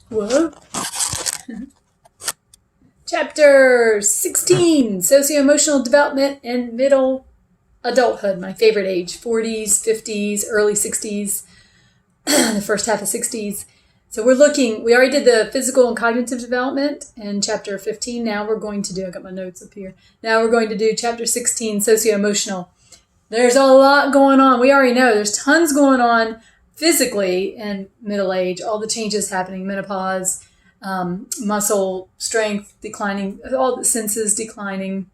Whoa. Chapter 16, Socio-Emotional Development and Middle Adulthood, my favorite age, 40s, 50s, early 60s, the first half of 60s. So we already did the physical and cognitive development in chapter 15. Now we're going to do, I got my notes up here. Now we're going to do chapter 16, socio-emotional. There's a lot going on. We already know there's tons going on physically in middle age, all the changes happening, menopause, muscle strength declining, all the senses declining.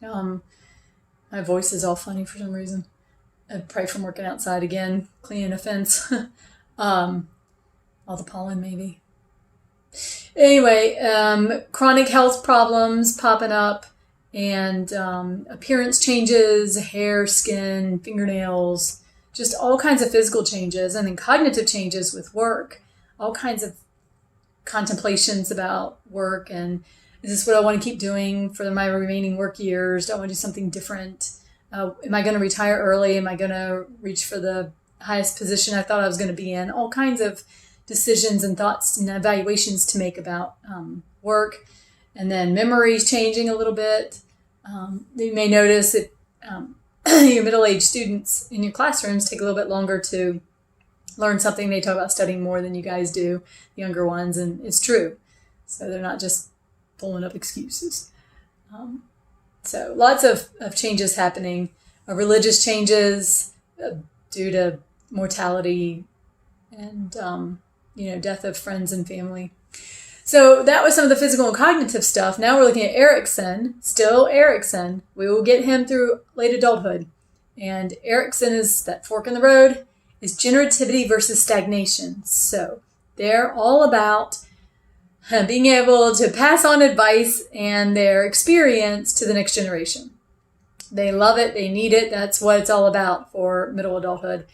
My voice is all funny for some reason. Probably from working outside again, cleaning a fence. All the pollen maybe. Anyway, chronic health problems popping up and appearance changes, hair, skin, fingernails, just all kinds of physical changes, and then cognitive changes with work, all kinds of contemplations about work and is this what I want to keep doing for my remaining work years? Do I want to do something different? Am I going to retire early? Am I going to reach for the highest position I thought I was going to be in? All kinds of decisions and thoughts and evaluations to make about work. And then memories changing a little bit. You may notice that your middle-aged students in your classrooms take a little bit longer to learn something. They talk about studying more than you guys do, the younger ones, and it's true. So they're not just pulling up excuses. So lots of changes happening, religious changes due to mortality and, death of friends and family. So that was some of the physical and cognitive stuff. Now we're looking at Erickson, still Erickson. We will get him through late adulthood. And Erickson is that fork in the road, is generativity versus stagnation. So they're all about being able to pass on advice and their experience to the next generation. They love it. They need it. That's what it's all about for middle adulthood.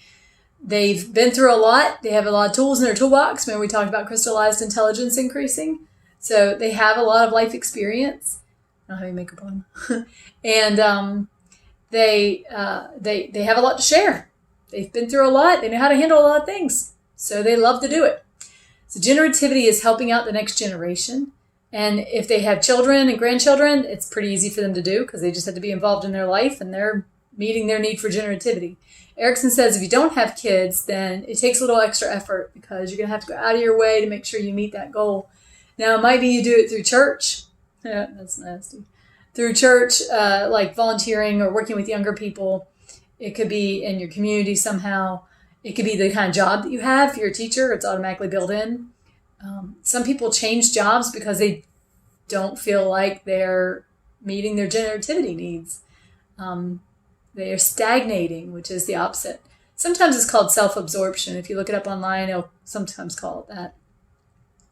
They've been through a lot. They have a lot of tools in their toolbox. Remember we talked about crystallized intelligence increasing. So they have a lot of life experience. I don't have any makeup on. And they have a lot to share. They've been through a lot. They know how to handle a lot of things. So they love to do it. So generativity is helping out the next generation. And if they have children and grandchildren, it's pretty easy for them to do because they just have to be involved in their life and they're meeting their need for generativity. Erickson says if you don't have kids, then it takes a little extra effort because you're going to have to go out of your way to make sure you meet that goal. Now, it might be you do it through church. Yeah, that's nasty. Through church, like volunteering or working with younger people. It could be in your community somehow. It could be the kind of job that you have. If you're a teacher, it's automatically built in. Some people change jobs because they don't feel like they're meeting their generativity needs. They are stagnating, which is the opposite. Sometimes it's called self-absorption. If you look it up online, it'll sometimes call it that.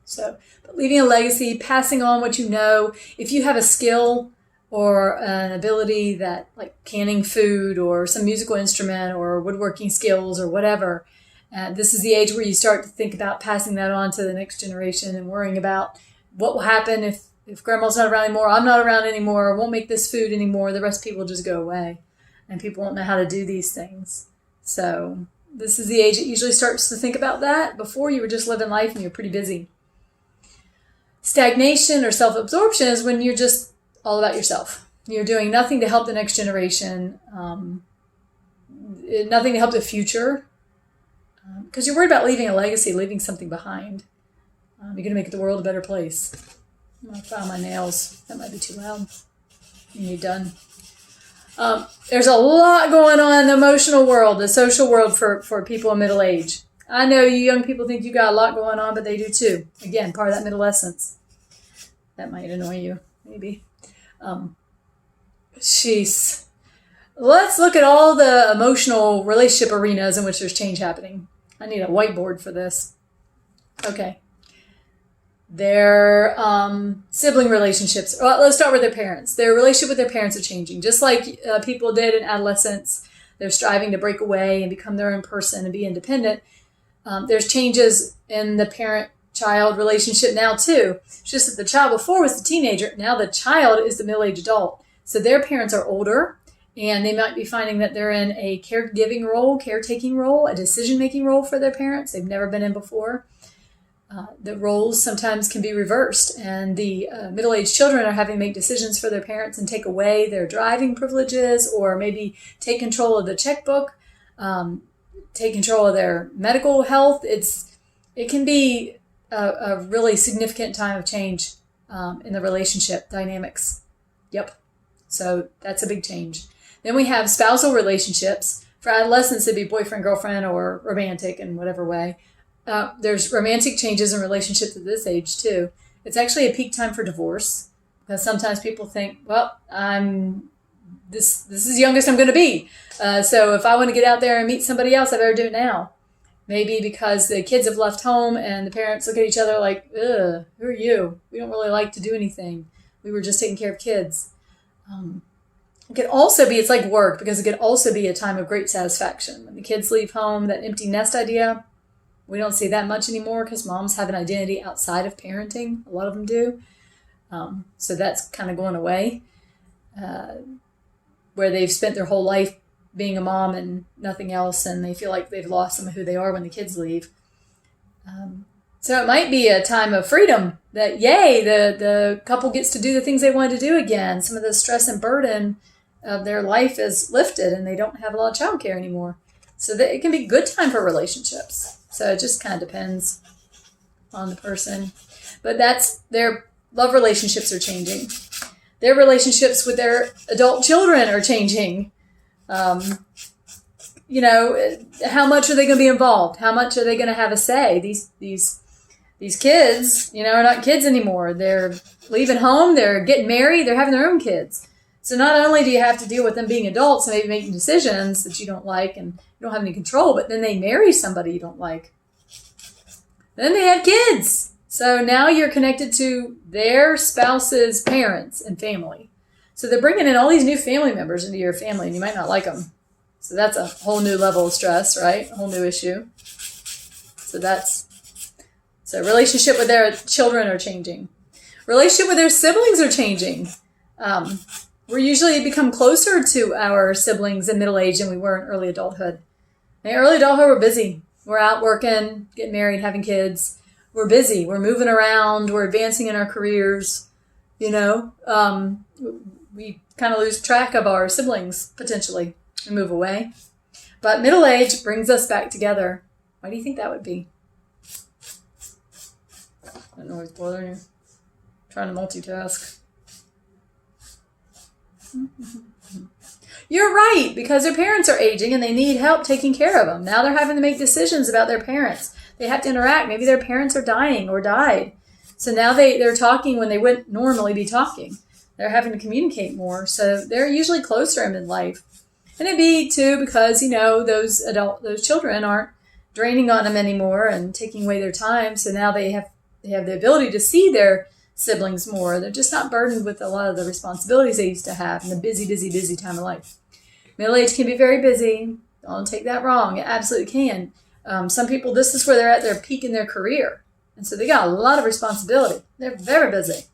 So, but leaving a legacy, passing on what you know. If you have a skill or an ability that like canning food or some musical instrument or woodworking skills or whatever, this is the age where you start to think about passing that on to the next generation and worrying about what will happen if grandma's not around anymore, I'm not around anymore, I won't make this food anymore, the rest of people just go away. And people won't know how to do these things. So this is the age it usually starts to think about that. Before you were just living life and you're pretty busy. Stagnation or self-absorption is when you're just all about yourself. You're doing nothing to help the next generation, nothing to help the future, because you're worried about leaving a legacy, leaving something behind. You're going to make the world a better place. I'm going to file my nails. That might be too loud. You're done. There's a lot going on in the emotional world, the social world for people in middle age. I know you young people think you got a lot going on, but they do too. Again, part of that middle-essence. That might annoy you, maybe. Let's look at all the emotional relationship arenas in which there's change happening. I need a whiteboard for this. Okay. Their sibling relationships. Well, let's start with their parents. Their relationship with their parents are changing. Just like people did in adolescence, they're striving to break away and become their own person and be independent. There's changes in the parent-child relationship now too. It's just that the child before was the teenager. Now the child is the middle-aged adult. So their parents are older and they might be finding that they're in a caregiving role, caretaking role, a decision-making role for their parents they've never been in before. The roles sometimes can be reversed, and the middle-aged children are having to make decisions for their parents and take away their driving privileges, or maybe take control of the checkbook, take control of their medical health. It can be a really significant time of change in the relationship dynamics. Yep. So that's a big change. Then we have spousal relationships. For adolescents, it'd be boyfriend, girlfriend, or romantic in whatever way. There's romantic changes in relationships at this age too. It's actually a peak time for divorce, because sometimes people think, well, this is the youngest I'm going to be. So if I want to get out there and meet somebody else, I better do it now. Maybe because the kids have left home and the parents look at each other like, ugh, who are you? We don't really like to do anything. We were just taking care of kids. It could also be, it's like work, because it could also be a time of great satisfaction. When the kids leave home, that empty nest idea, we don't see that much anymore because moms have an identity outside of parenting. A lot of them do. So that's kind of going away, where they've spent their whole life being a mom and nothing else, and they feel like they've lost some of who they are when the kids leave. So it might be a time of freedom, that, yay, the couple gets to do the things they wanted to do again. Some of the stress and burden of their life is lifted, and they don't have a lot of childcare anymore. So that it can be a good time for relationships. So it just kind of depends on the person. But their love relationships are changing. Their relationships with their adult children are changing. How much are they going to be involved? How much are they going to have a say? These kids, are not kids anymore. They're leaving home. They're getting married. They're having their own kids. So not only do you have to deal with them being adults and maybe making decisions that you don't like and you don't have any control, but then they marry somebody you don't like. Then they have kids. So now you're connected to their spouse's parents and family. So they're bringing in all these new family members into your family, and you might not like them. So that's a whole new level of stress, right? A whole new issue. So relationship with their children are changing. Relationship with their siblings are changing. We usually become closer to our siblings in middle age than we were in early adulthood. In early adulthood, we're busy. We're out working, getting married, having kids. We're busy. We're moving around. We're advancing in our careers. We kind of lose track of our siblings, potentially, and move away. But middle age brings us back together. Why do you think that would be? That noise bothering you? Trying to multitask. You're right, because their parents are aging and they need help taking care of them. Now they're having to make decisions about their parents. They have to interact. Maybe their parents are dying or died. So now they're talking when they wouldn't normally be talking. They're having to communicate more. So they're usually closer in midlife. And it'd be, too, because, those children aren't draining on them anymore and taking away their time. So now they have the ability to see their siblings more. They're just not burdened with a lot of the responsibilities they used to have in the busy, busy, busy time of life. Middle age can be very busy. Don't take that wrong. It absolutely can. Some people, this is where they're at their peak in their career. And so they got a lot of responsibility. They're very busy.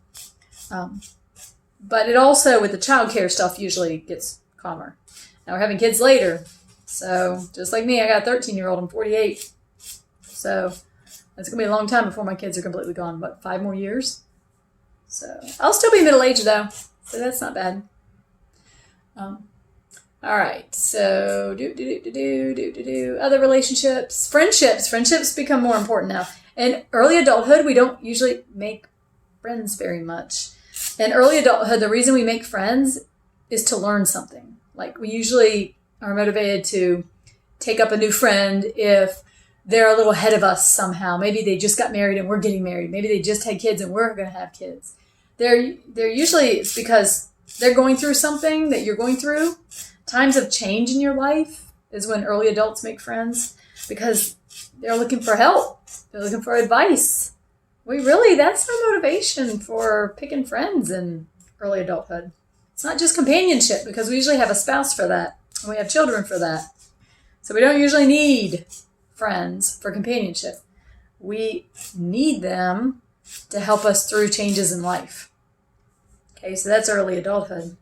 But it also, with the childcare stuff, usually gets calmer. Now we're having kids later. So just like me, I got a 13-year-old. I'm 48. So it's going to be a long time before my kids are completely gone. 5 more years? So I'll still be middle-aged, though. So that's not bad. All right. So other relationships. Friendships become more important now. In early adulthood, we don't usually make friends very much. In early adulthood, the reason we make friends is to learn something. Like, we usually are motivated to take up a new friend if they're a little ahead of us somehow. Maybe they just got married and we're getting married. Maybe they just had kids and we're going to have kids. They're usually, it's because they're going through something that you're going through. Times of change in your life is when early adults make friends, because they're looking for help. They're looking for advice. That's our motivation for picking friends in early adulthood. It's not just companionship, because we usually have a spouse for that, and we have children for that. So we don't usually need friends for companionship. We need them to help us through changes in life. Okay, so that's early adulthood.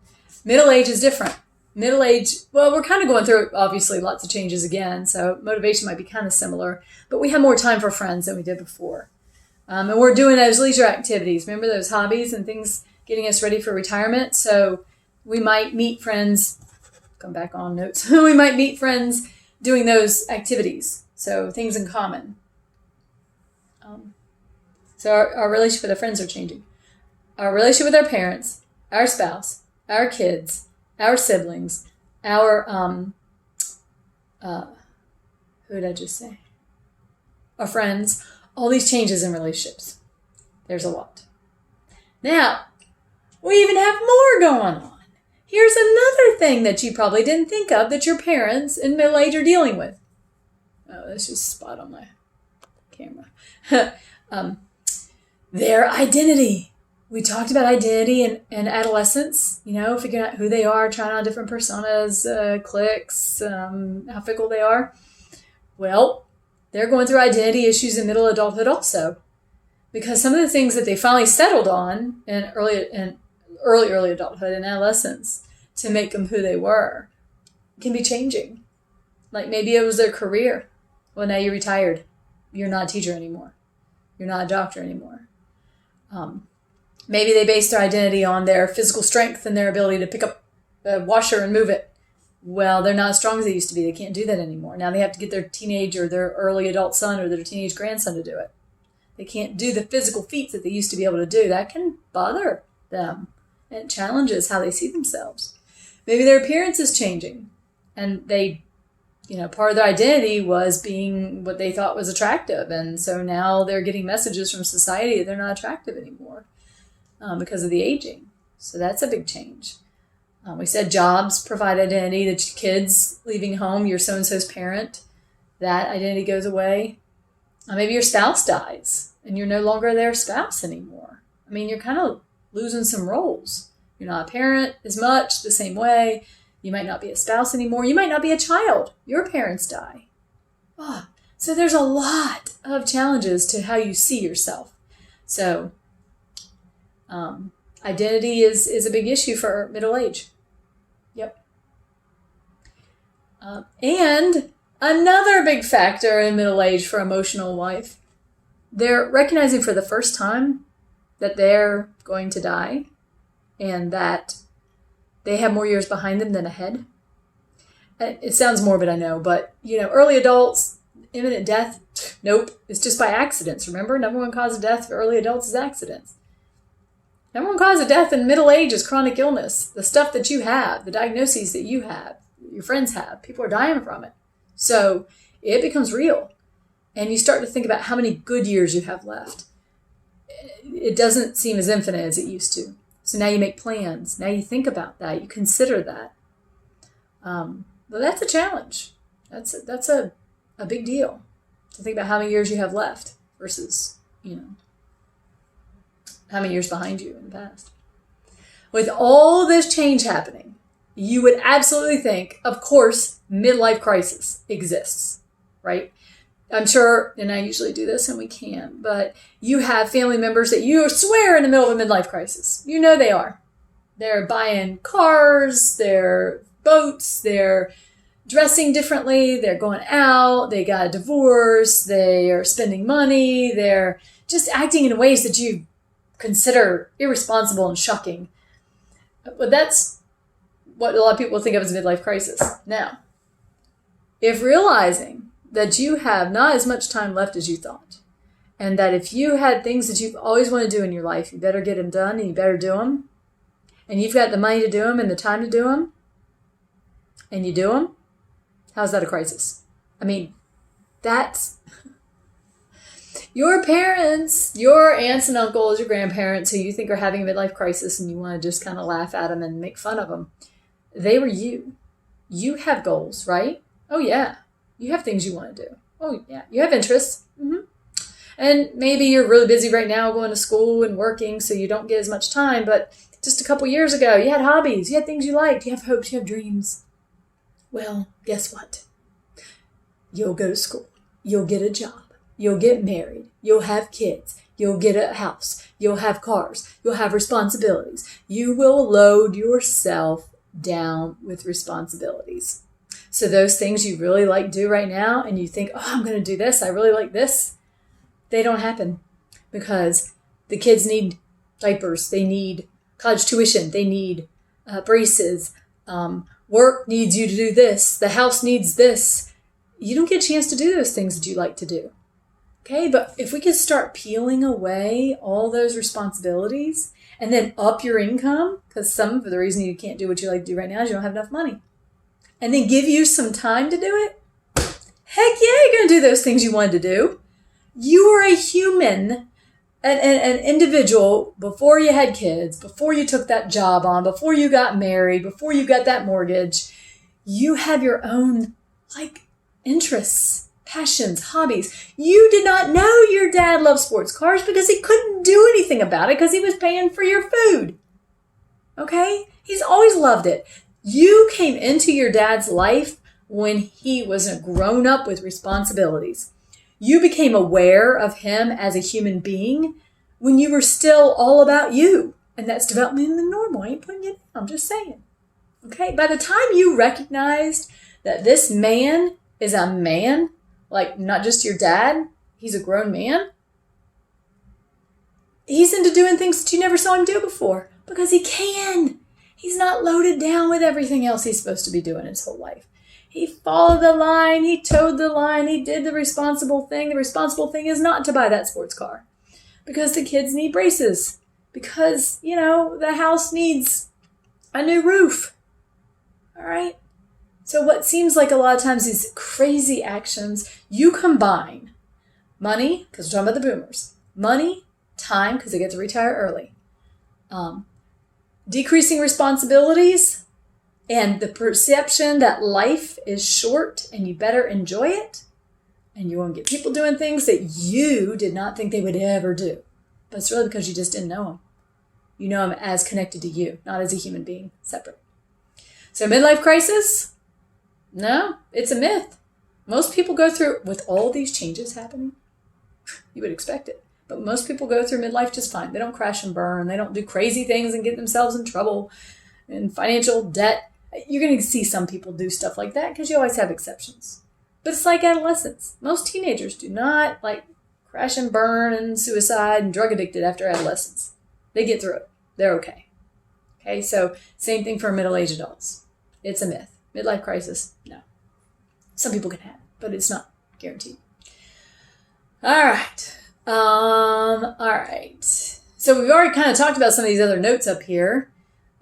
Middle age is different. Middle age, well, we're kind of going through, obviously, lots of changes again, so motivation might be kind of similar, but we have more time for friends than we did before. And we're doing those leisure activities. Remember those hobbies and things getting us ready for retirement? So we might meet friends, come back on notes, we might meet friends doing those activities. So things in common. So our relationship with our friends are changing. Our relationship with our parents, our spouse, our kids, our siblings, our, who did I just say? Our friends, all these changes in relationships. There's a lot. Now, we even have more going on. Here's another thing that you probably didn't think of that your parents in middle age are dealing with. Oh, that's just a spot on my camera. Their identity. We talked about identity and adolescence, figuring out who they are, trying on different personas, cliques, how fickle they are. Well, they're going through identity issues in middle adulthood also, because some of the things that they finally settled on in early adulthood and adolescence to make them who they were can be changing. Like maybe it was their career. Well, now you're retired. You're not a teacher anymore. You're not a doctor anymore. Maybe they base their identity on their physical strength and their ability to pick up a washer and move it. Well, they're not as strong as they used to be. They can't do that anymore. Now they have to get their teenage or their early adult son or their teenage grandson to do it. They can't do the physical feats that they used to be able to do. That can bother them. It challenges how they see themselves. Maybe their appearance is changing and they, part of their identity was being what they thought was attractive. And so now they're getting messages from society that they're not attractive anymore because of the aging. So that's a big change. We said jobs provide identity. The kids leaving home, you're so-and-so's parent, that identity goes away. Maybe your spouse dies and you're no longer their spouse anymore. You're kind of losing some roles. You're not a parent as much, the same way. You might not be a spouse anymore. You might not be a child. Your parents die. So there's a lot of challenges to how you see yourself. So identity is a big issue for middle age. Yep. And another big factor in middle age for emotional life, they're recognizing for the first time that they're going to die and that they have more years behind them than ahead. It sounds morbid, I know, but, early adults, imminent death, nope. It's just by accidents. Remember, number one cause of death for early adults is accidents. Number one cause of death in middle age is chronic illness. The stuff that you have, the diagnoses that you have, your friends have, people are dying from it. So it becomes real. And you start to think about how many good years you have left. It doesn't seem as infinite as it used to. So now you make plans. Now you think about that. You consider that. But that's a challenge. That's a big deal to think about how many years you have left versus, how many years behind you in the past. With all this change happening, you would absolutely think, of course, midlife crisis exists, right? I'm sure, and I usually do this and we can, but you have family members that you swear in the middle of a midlife crisis. You know they are. They're buying cars, they're boats, they're dressing differently, they're going out, they got a divorce, they are spending money, they're just acting in ways that you consider irresponsible and shocking. But that's what a lot of people think of as a midlife crisis. Now, if realizing that you have not as much time left as you thought, and that if you had things that you've always wanted to do in your life, you better get them done and you better do them, and you've got the money to do them and the time to do them, and you do them, how's that a crisis? That's your parents, your aunts and uncles, your grandparents who you think are having a midlife crisis and you want to just kind of laugh at them and make fun of them. They were you. You have goals, right? Oh, yeah. You have things you want to do. Oh, yeah. You have interests. Mm-hmm. And maybe you're really busy right now going to school and working, so you don't get as much time. But just a couple years ago, you had hobbies. You had things you liked. You have hopes. You have dreams. Well, guess what? You'll go to school. You'll get a job. You'll get married. You'll have kids. You'll get a house. You'll have cars. You'll have responsibilities. You will load yourself down with responsibilities. So those things you really like do right now and you think, oh, I'm going to do this. I really like this. They don't happen because the kids need diapers, they need college tuition, they need braces, work needs you to do this, the house needs this. You don't get a chance to do those things that you like to do. Okay, but if we could start peeling away all those responsibilities and then up your income, because some of the reason you can't do what you like to do right now is you don't have enough money, and then give you some time to do it, heck yeah, you're going to do those things you wanted to do. You were a human, an individual before you had kids, before you took that job on, before you got married, before you got that mortgage. You have your own, interests, passions, hobbies. You did not know your dad loved sports cars because he couldn't do anything about it because he was paying for your food. Okay? He's always loved it. You came into your dad's life when he was a grown up with responsibilities. You became aware of him as a human being when you were still all about you. And that's developmentally normal. I ain't putting you down. I'm just saying. Okay? By the time you recognized that this man is a man, not just your dad, he's a grown man, he's into doing things that you never saw him do before because he can. He's not loaded down with everything else he's supposed to be doing his whole life. He followed the line, he towed the line, he did the responsible thing. The responsible thing is not to buy that sports car because the kids need braces, because, the house needs a new roof. All right? So what seems like a lot of times these crazy actions, you combine money, because we're talking about the boomers, money, time, because they get to retire early, decreasing responsibilities, and the perception that life is short and you better enjoy it, and you won't get people doing things that you did not think they would ever do. But it's really because you just didn't know them. You know them as connected to you, not as a human being, separate. So midlife crisis? No, it's a myth. Most people go through, with all these changes happening, you would expect it. But most people go through midlife just fine. They don't crash and burn. They don't do crazy things and get themselves in trouble and financial debt. You're going to see some people do stuff like that because you always have exceptions. But it's like adolescence. Most teenagers do not crash and burn and suicide and drug addicted after adolescence. They get through it. They're okay. Okay, so same thing for middle-aged adults. It's a myth. Midlife crisis, no. Some people can have it, but it's not guaranteed. All right. So we've already kind of talked about some of these other notes up here.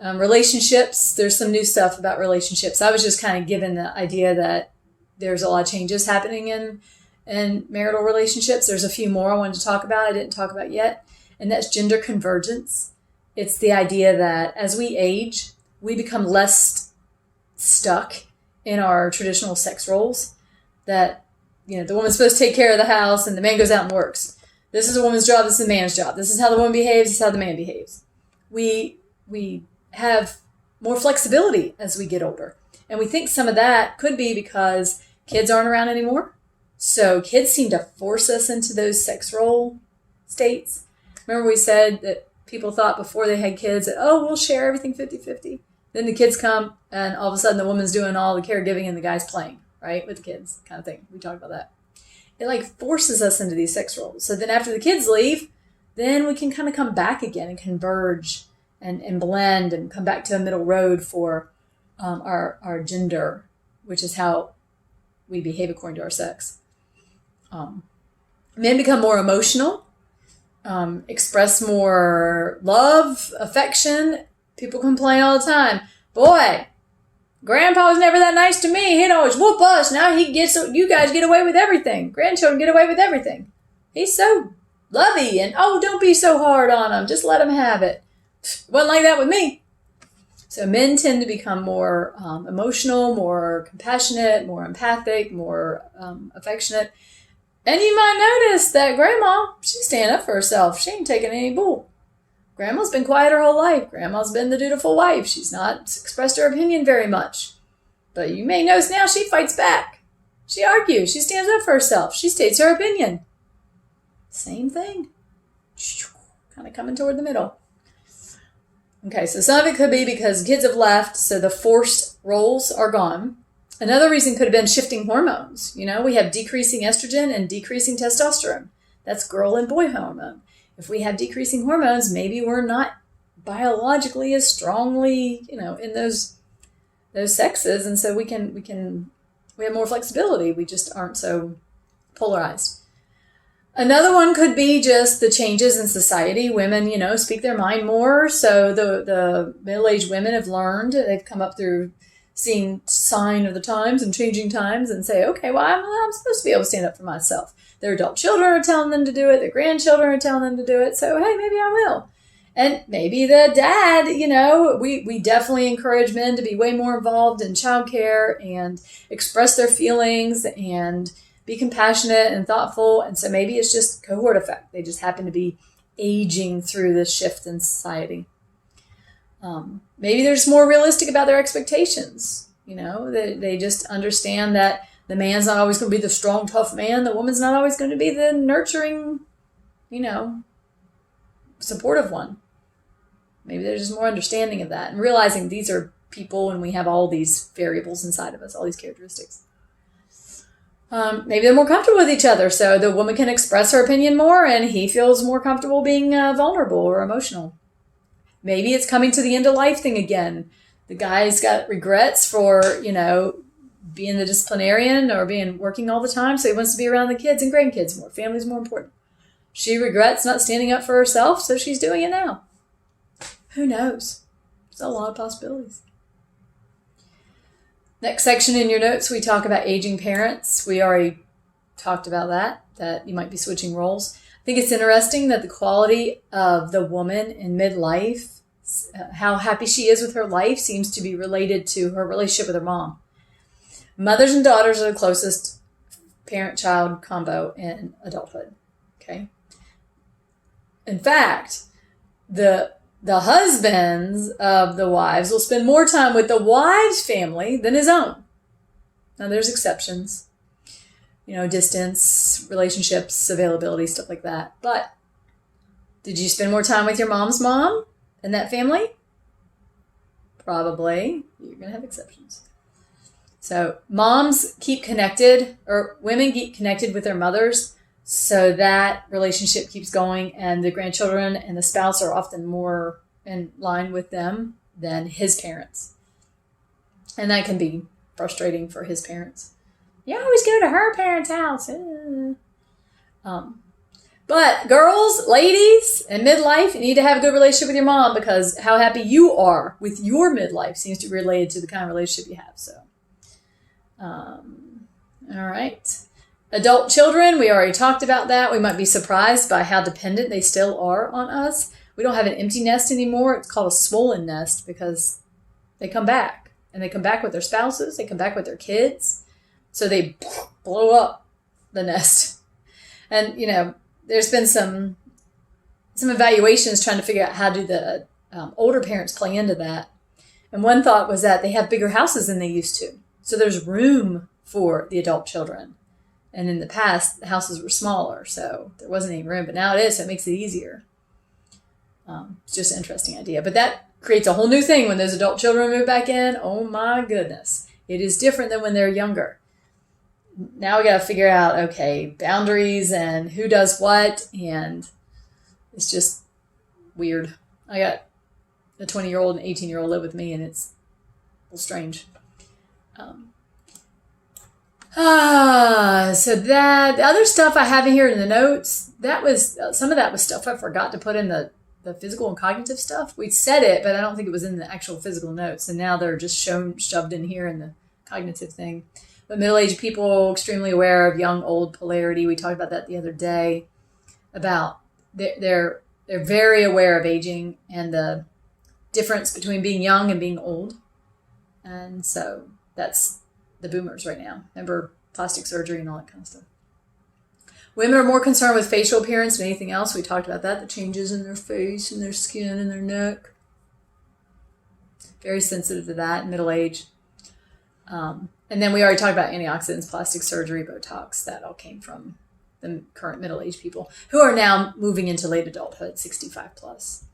Relationships, there's some new stuff about relationships. I was just kind of given the idea that there's a lot of changes happening in marital relationships. There's a few more I wanted to talk about I didn't talk about yet, and that's gender convergence. It's the idea that as we age, we become less stuck in our traditional sex roles, that the woman's supposed to take care of the house and the man goes out and works. This is a woman's job, this is a man's job. This is how the woman behaves, this is how the man behaves. We have more flexibility as we get older. And we think some of that could be because kids aren't around anymore. So kids seem to force us into those sex role states. Remember we said that people thought before they had kids that, we'll share everything 50-50. Then the kids come, and all of a sudden the woman's doing all the caregiving and the guy's playing, right, with the kids, kind of thing. We talked about that. It forces us into these sex roles. So then after the kids leave, then we can kind of come back again and converge and blend and come back to a middle road for our gender, which is how we behave according to our sex. Men become more emotional, express more love, affection. People complain all the time. Boy, Grandpa was never that nice to me. He'd always whoop us. Now you guys get away with everything. Grandchildren get away with everything. He's so lovey and, don't be so hard on him. Just let him have it. Wasn't like that with me. So men tend to become more emotional, more compassionate, more empathic, more affectionate. And you might notice that Grandma, she's standing up for herself. She ain't taking any bull. Grandma's been quiet her whole life. Grandma's been the dutiful wife. She's not expressed her opinion very much. But you may notice now she fights back. She argues. She stands up for herself. She states her opinion. Same thing. Kind of coming toward the middle. Okay, so some of it could be because kids have left, so the forced roles are gone. Another reason could have been shifting hormones. We have decreasing estrogen and decreasing testosterone. That's girl and boy hormone. if we have decreasing hormones, maybe we're not biologically as strongly, in those sexes, and so we have more flexibility. We just aren't so polarized. Another one could be just the changes in society. Women, speak their mind more. So the middle-aged women have learned, they've come up through seeing sign of the times and changing times and say, okay, well, I'm supposed to be able to stand up for myself. Their adult children are telling them to do it. Their grandchildren are telling them to do it. So, hey, maybe I will. And maybe the dad, we definitely encourage men to be way more involved in childcare and express their feelings and be compassionate and thoughtful. And so maybe it's just cohort effect. They just happen to be aging through this shift in society. Maybe they're just more realistic about their expectations. They just understand that the man's not always going to be the strong, tough man. The woman's not always going to be the nurturing, supportive one. Maybe there's just more understanding of that and realizing these are people and we have all these variables inside of us, all these characteristics. Maybe they're more comfortable with each other, so the woman can express her opinion more and he feels more comfortable being vulnerable or emotional. Maybe it's coming to the end of life thing again. The guy's got regrets for, being the disciplinarian or working all the time, so he wants to be around the kids and grandkids more. Family's more important. She regrets not standing up for herself, so she's doing it now. Who knows? There's a lot of possibilities. Next section in your notes, we talk about aging parents. We already talked about that you might be switching roles. I think it's interesting that the quality of the woman in midlife, how happy she is with her life, seems to be related to her relationship with her mom. Mothers and daughters are the closest parent-child combo in adulthood. Okay. In fact, the husbands of the wives will spend more time with the wife's family than his own. Now, there's exceptions. Distance, relationships, availability, stuff like that. But did you spend more time with your mom's mom in that family? Probably. You're going to have exceptions. So moms keep connected, or women keep connected with their mothers, so that relationship keeps going, and the grandchildren and the spouse are often more in line with them than his parents. And that can be frustrating for his parents. You always go to her parents' house. But girls, ladies, in midlife, you need to have a good relationship with your mom, because how happy you are with your midlife seems to be related to the kind of relationship you have. So, all right. Adult children, we already talked about that. We might be surprised by how dependent they still are on us. We don't have an empty nest anymore. It's called a swollen nest because they come back. And they come back with their spouses. They come back with their kids. So they blow up the nest. And, there's been some evaluations trying to figure out how do the older parents play into that. And one thought was that they have bigger houses than they used to. So there's room for the adult children. And in the past, the houses were smaller, so there wasn't any room. But now it is, so it makes it easier. It's just an interesting idea. But that creates a whole new thing when those adult children move back in. Oh my goodness. It is different than when they're younger. Now we got to figure out, okay, boundaries and who does what. And it's just weird. I got a 20-year-old and 18-year-old live with me, and it's a little strange. So that the other stuff I have in here in the notes, that was some of that was stuff I forgot to put in the physical and cognitive stuff. We said it, but I don't think it was in the actual physical notes. And now they're just shoved in here in the cognitive thing. But middle-aged people, extremely aware of young, old polarity. We talked about that the other day, about they're very aware of aging and the difference between being young and being old. And so that's the boomers right now. Remember plastic surgery and all that kind of stuff. Women are more concerned with facial appearance than anything else. We talked about that, the changes in their face and their skin and their neck. Very sensitive to that in middle age. And then we already talked about antioxidants, plastic surgery, Botox. That all came from the current middle-aged people who are now moving into late adulthood, 65 plus.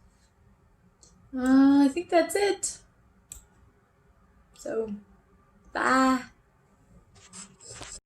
I think that's it. So, bye.